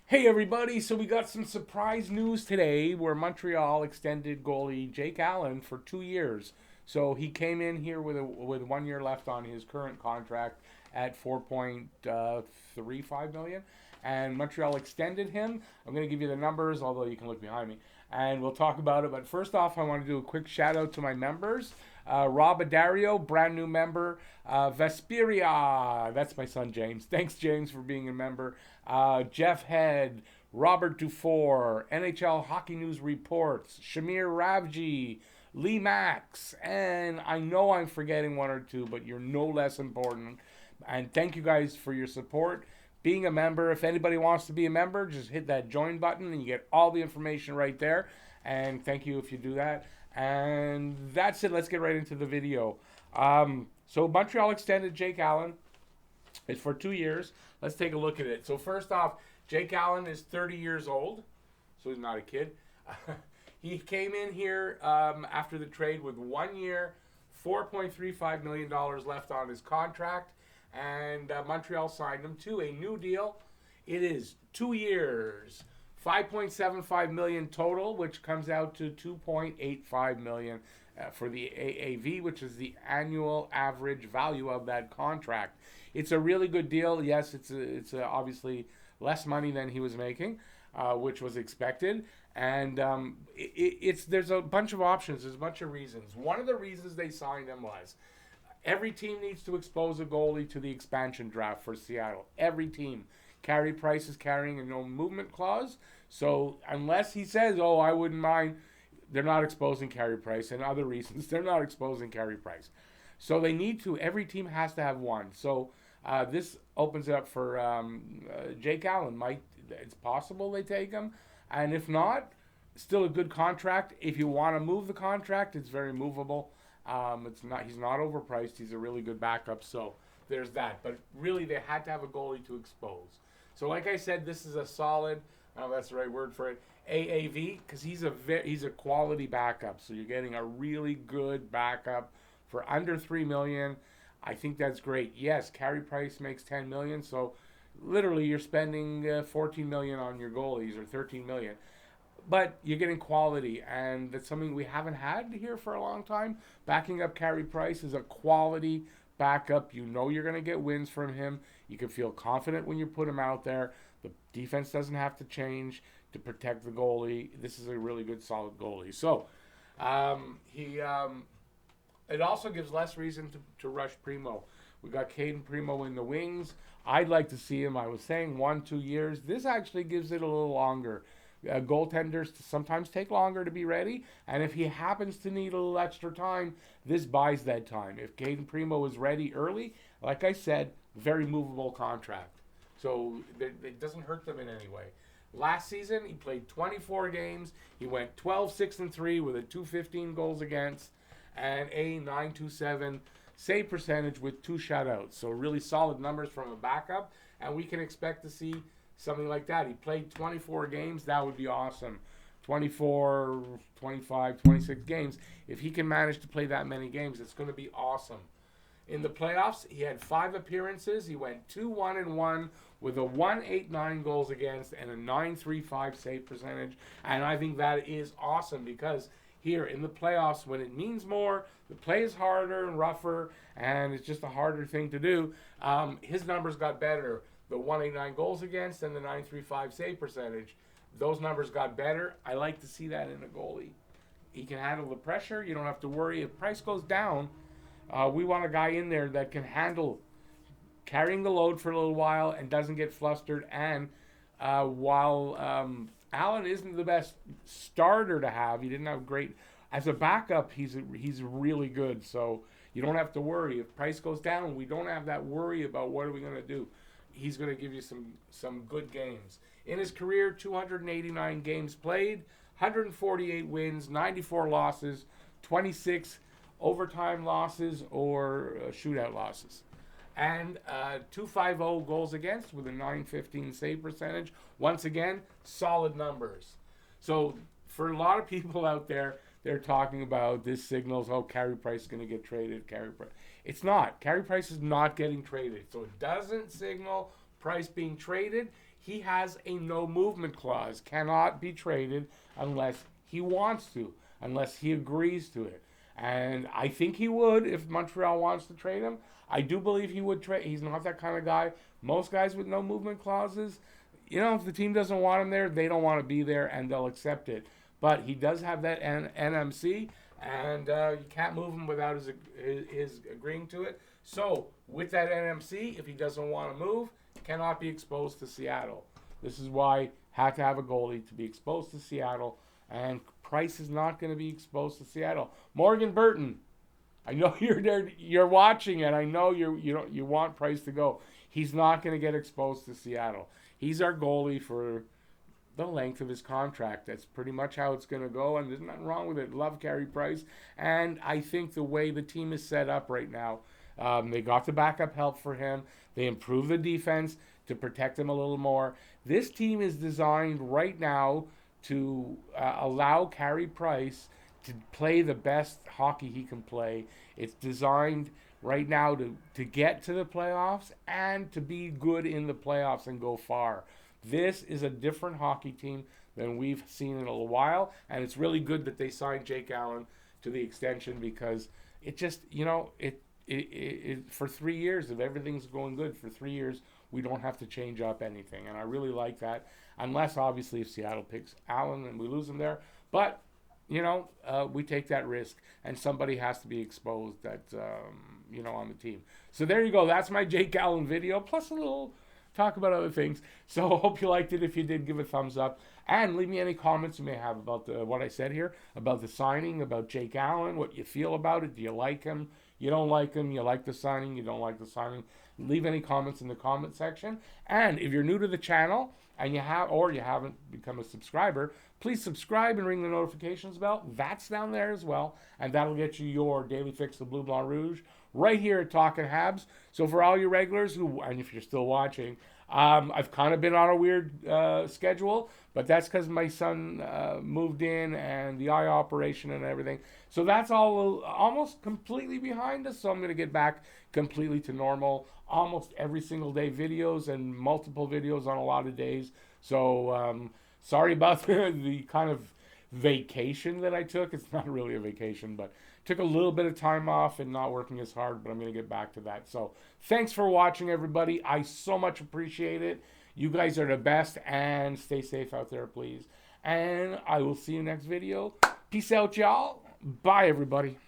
Hey everybody, so we got some surprise news today where Montreal extended goalie Jake Allen for 2 years. So he came in here with 1 year left on his current contract at 4.35 million, and Montreal extended him. I'm going to give you the numbers, although you can look behind me, and we'll talk about it. But first off, I want to do a quick shout out to my members. Rob Adario, brand new member. Vesperia, that's my son James. Thanks, James, for being a member. Jeff Head, Robert Dufour, NHL Hockey News Reports, Shamir Ravji, Lee Max, and I know I'm forgetting one or two, but you're no less important. And thank you guys for your support. Being a member, if anybody wants to be a member, just hit that join button and you get all the information right there. And thank you if you do that. And that's it. Let's get right into the video. So Montreal extended Jake Allen. It's for 2 years. Let's take a look at it. So first off, Jake Allen is 30 years old, so he's not a kid. He came in here after the trade with 1 year, $4.35 million left on his contract, and Montreal signed him to a new deal. It is 2 years, 5.75 million total, which comes out to 2.85 million for the AAV, which is the annual average value of that contract. It's a really good deal. Yes, it's obviously less money than he was making, which was expected, and there's a bunch of options. There's a bunch of reasons. One of the reasons they signed him was every team needs to expose a goalie to the expansion draft for Seattle. Every team. Carey Price is carrying a no movement clause, so unless he says, "Oh, I wouldn't mind," they're not exposing Carey Price, and other reasons they're not exposing Carey Price. So they need to. Every team has to have one. So this opens it up for Jake Allen. It's possible they take him, and if not, still a good contract. If you want to move the contract, it's very movable. It's not. He's not overpriced. He's a really good backup. So there's that. But really, they had to have a goalie to expose. So like I said, this is a solid. I don't know if that's the right word for it. AAV, because he's a quality backup. So you're getting a really good backup for under 3 million. I think that's great. Yes, Carey Price makes 10 million, so literally you're spending 14 million on your goalies or 13 million. But you're getting quality, and that's something we haven't had here for a long time. Backing up Carey Price is a quality backup. You know you're going to get wins from him. You can feel confident when you put him out there. The defense doesn't have to change to protect the goalie. This is a really good, solid goalie. So it also gives less reason to rush Primo. We got Caden Primo in the wings. I'd like to see him. I was saying 1-2 years. This actually gives it a little longer. Goaltenders sometimes take longer to be ready, and if he happens to need a little extra time, this buys that time. If Caden Primo is ready early, like I said, very movable contract. So it doesn't hurt them in any way. Last season, he played 24 games. He went 12-6-3 with a 215 goals against and a 927 save percentage with 2 shutouts. So really solid numbers from a backup, and we can expect to see something like that. He played 24 games. That would be awesome. 24, 25, 26 games. If he can manage to play that many games, it's going to be awesome. In the playoffs, he had 5 appearances. He went 2-1-1 with a 189 goals against and a 935 save percentage. And I think that is awesome because here in the playoffs, when it means more, the play is harder and rougher, and it's just a harder thing to do. His numbers got better. The 189 goals against and the 935 save percentage, those numbers got better. I like to see that in a goalie. He can handle the pressure. You don't have to worry. If price goes down, we want a guy in there that can handle carrying the load for a little while and doesn't get flustered. And while Allen isn't the best starter to have, he didn't have great as a backup. He's really good. So you don't have to worry. If price goes down, we don't have that worry about what are we going to do. He's going to give you some good games. In his career, 289 games played, 148 wins, 94 losses, 26 overtime losses or shootout losses. And 250 goals against with a 915 save percentage. Once again, solid numbers. So for a lot of people out there, they're talking about this signals, oh, Carey Price is going to get traded. It's not. Carey Price is not getting traded. So it doesn't signal Price being traded. he has a no movement clause, cannot be traded unless he wants to, unless he agrees to it. And I think he would if Montreal wants to trade him. I do believe he would trade. He's not that kind of guy. Most guys with no movement clauses, if the team doesn't want him there, they don't want to be there, and they'll accept it. But he does have that NMC, and you can't move him without his agreeing to it. So with that NMC, if he doesn't want to move, cannot be exposed to Seattle. This is why had to have a goalie to be exposed to Seattle, and Price is not going to be exposed to Seattle. Morgan Burton, I know you're there, you're watching it. I know you want Price to go. He's not going to get exposed to Seattle. He's our goalie for the length of his contract. That's pretty much how it's going to go, and there's nothing wrong with it. Love Carey Price, and I think the way the team is set up right now, they got the backup help for him. They improved the defense to protect him a little more. This team is designed right now to allow Carey Price to play the best hockey he can play. It's designed right now to get to the playoffs and to be good in the playoffs and go far. This is a different hockey team than we've seen in a little while, and it's really good that they signed Jake Allen to the extension, because it just, for 3 years, if everything's going good for 3 years, we don't have to change up anything, and I really like that, unless obviously if Seattle picks Allen and we lose him there. But we take that risk, and somebody has to be exposed that on the team. So there you go. That's my Jake Allen video, plus a little talk about other things. So hope you liked it. If you did, give a thumbs up, and leave me any comments you may have about what I said here, about the signing, about Jake Allen, what you feel about it. Do you like him? You don't like him? You like the signing? You don't like the signing? Leave any comments in the comment section. And if you're new to the channel and you haven't become a subscriber, please subscribe and ring the notifications bell. That's down there as well, and that'll get you your daily fix of Blue Blanc Rouge right here at Talkin' Habs. So for all your regulars and if you're still watching, I've kind of been on a weird schedule, but that's because my son moved in and the eye operation and everything. So that's all almost completely behind us. So I'm going to get back completely to normal, almost every single day videos, and multiple videos on a lot of days. So sorry about the kind of vacation that I took. It's not really a vacation, but took a little bit of time off and not working as hard, but I'm going to get back to that. So thanks for watching, everybody. I so much appreciate it. You guys are the best, and stay safe out there, please. And I will see you next video. Peace out, y'all. Bye, everybody.